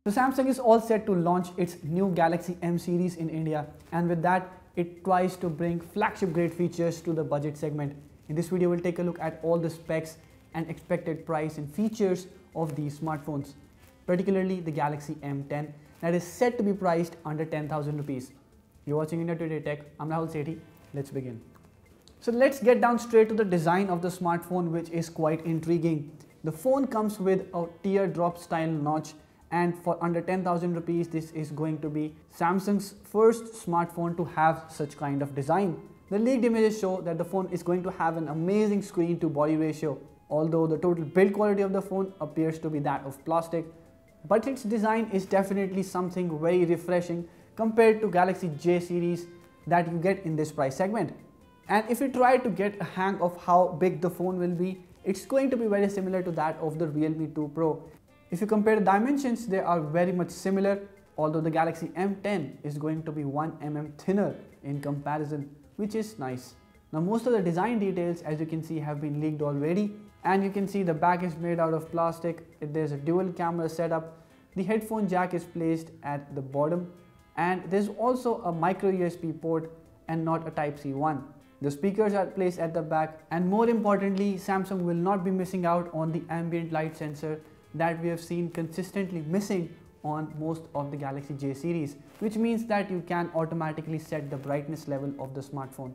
So Samsung is all set to launch its new Galaxy M series in India, and with that it tries to bring flagship grade features to the budget segment. In this video we'll take a look at all the specs and expected price and features of these smartphones, particularly the Galaxy M10 that is set to be priced under 10,000 rupees. You're watching India Today Tech. I'm Rahul Sethi. Let's begin. So let's get down straight to the design of the smartphone, which is quite intriguing. The phone comes with a teardrop style notch, and for under 10,000 rupees this is going to be Samsung's first smartphone to have such kind of design. The leaked images show that the phone is going to have an amazing screen to body ratio, although the total build quality of the phone appears to be that of plastic. But its design is definitely something very refreshing compared to Galaxy J series that you get in this price segment. And if you try to get a hang of how big the phone will be, it's going to be very similar to that of the Realme 2 Pro. If you compare the dimensions, they are very much similar, although the Galaxy M10 is going to be 1 mm thinner in comparison, which is nice. Now most of the design details, as you can see, have been leaked already, and you can see the back is made out of plastic. There's a dual camera setup. The headphone jack is placed at the bottom, and there's also a micro USB port and not a Type-C one. The speakers are placed at the back, and more importantly, Samsung will not be missing out on the ambient light sensor that we have seen consistently missing on most of the Galaxy J series, which means that you can automatically set the brightness level of the smartphone.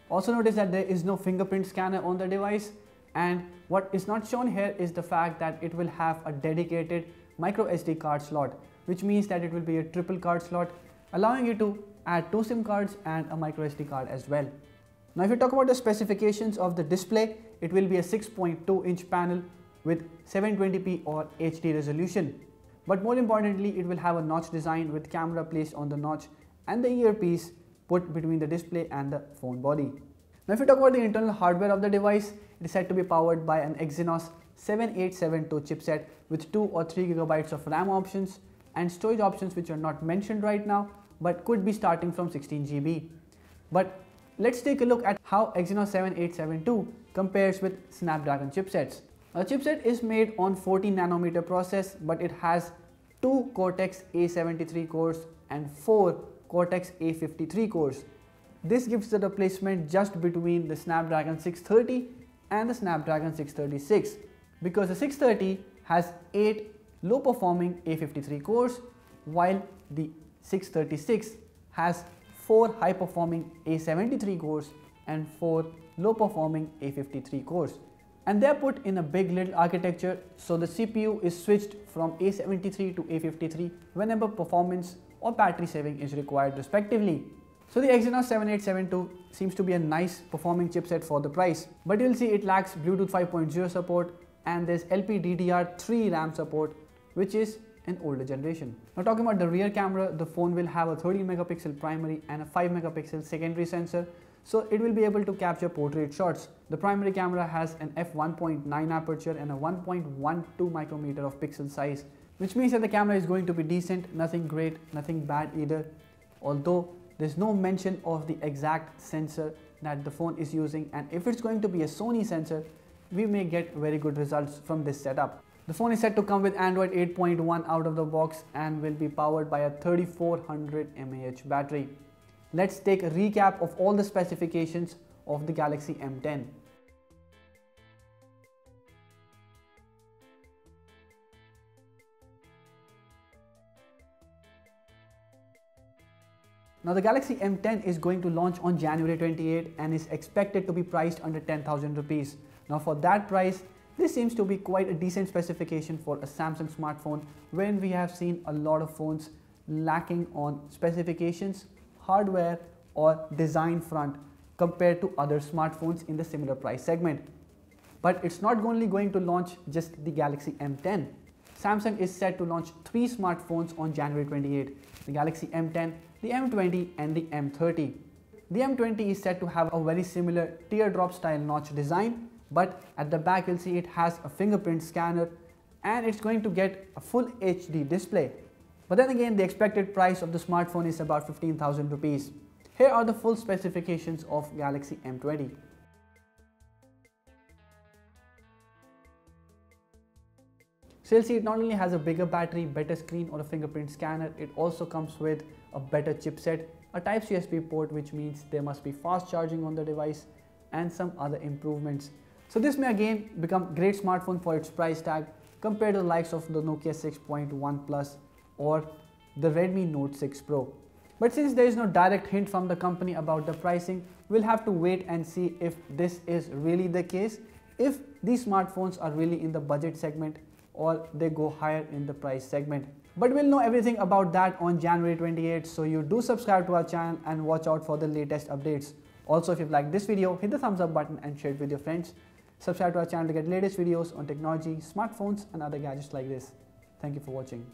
Also notice that there is no fingerprint scanner on the device, and what is not shown here is the fact that it will have a dedicated micro SD card slot, which means that it will be a triple card slot, allowing you to add 2 SIM cards and a micro SD card as well. Now if you talk about the specifications of the display, it will be a 6.2-inch panel with 720p or HD resolution. But more importantly, it will have a notch design with camera placed on the notch and the earpiece put between the display and the phone body. Now if you talk about the internal hardware of the device, it is said to be powered by an Exynos 7872 chipset with 2 or 3 GB of RAM options and storage options which are not mentioned right now but could be starting from 16 GB. But let's take a look at how Exynos 7872 compares with Snapdragon chipsets. The chipset is made on 14 nanometer process, but it has 2 Cortex A73 cores and 4 Cortex A53 cores. This gives the replacement just between the Snapdragon 630 and the Snapdragon 636, because the 630 has 8 low performing A53 cores while the 636 has 4 high performing A73 cores and 4 low performing A53 cores. And they are put in a big little architecture, so the CPU is switched from A73 to A53 whenever performance or battery saving is required respectively. So the Exynos 7872 seems to be a nice performing chipset for the price, but you'll see it lacks Bluetooth 5.0 support and there's LPDDR3 RAM support, which is an older generation. Now talking about the rear camera, the phone will have a 13 megapixel primary and a 5 megapixel secondary sensor, so it will be able to capture portrait shots. The primary camera has an f1.9 aperture and a 1.12 micrometer of pixel size, which means that the camera is going to be decent, nothing great, nothing bad either, although there's no mention of the exact sensor that the phone is using, and if it's going to be a Sony sensor, we may get very good results from this setup. The phone is set to come with Android 8.1 out of the box and will be powered by a 3400 mAh battery. Let's take a recap of all the specifications of the Galaxy M10. Now the Galaxy M10 is going to launch on January 28 and is expected to be priced under 10,000 rupees. Now for that price, this seems to be quite a decent specification for a Samsung smartphone, when we have seen a lot of phones lacking on specifications, hardware or design front compared to other smartphones in the similar price segment. But it's not only going to launch just the Galaxy M10. Samsung is set to launch 3 smartphones on January 28, the Galaxy M10, the M20 and the M30. The M20 is said to have a very similar teardrop style notch design, but at the back you'll see it has a fingerprint scanner and it's going to get a full HD display. But then again, the expected price of the smartphone is about 15,000 rupees. Here are the full specifications of Galaxy M20. So you'll see it not only has a bigger battery, better screen or a fingerprint scanner, it also comes with a better chipset, a Type-C USB port, which means there must be fast charging on the device, and some other improvements. So this may again become a great smartphone for its price tag compared to the likes of the Nokia 6.1 Plus or the Redmi Note 6 Pro. But since there is no direct hint from the company about the pricing, we'll have to wait and see if this is really the case, if these smartphones are really in the budget segment or they go higher in the price segment. But we'll know everything about that on January 28th, so you do subscribe to our channel and watch out for the latest updates. Also, if you've liked this video, hit the thumbs up button and share it with your friends. Subscribe to our channel to get latest videos on technology, smartphones and other gadgets like this. Thank you for watching.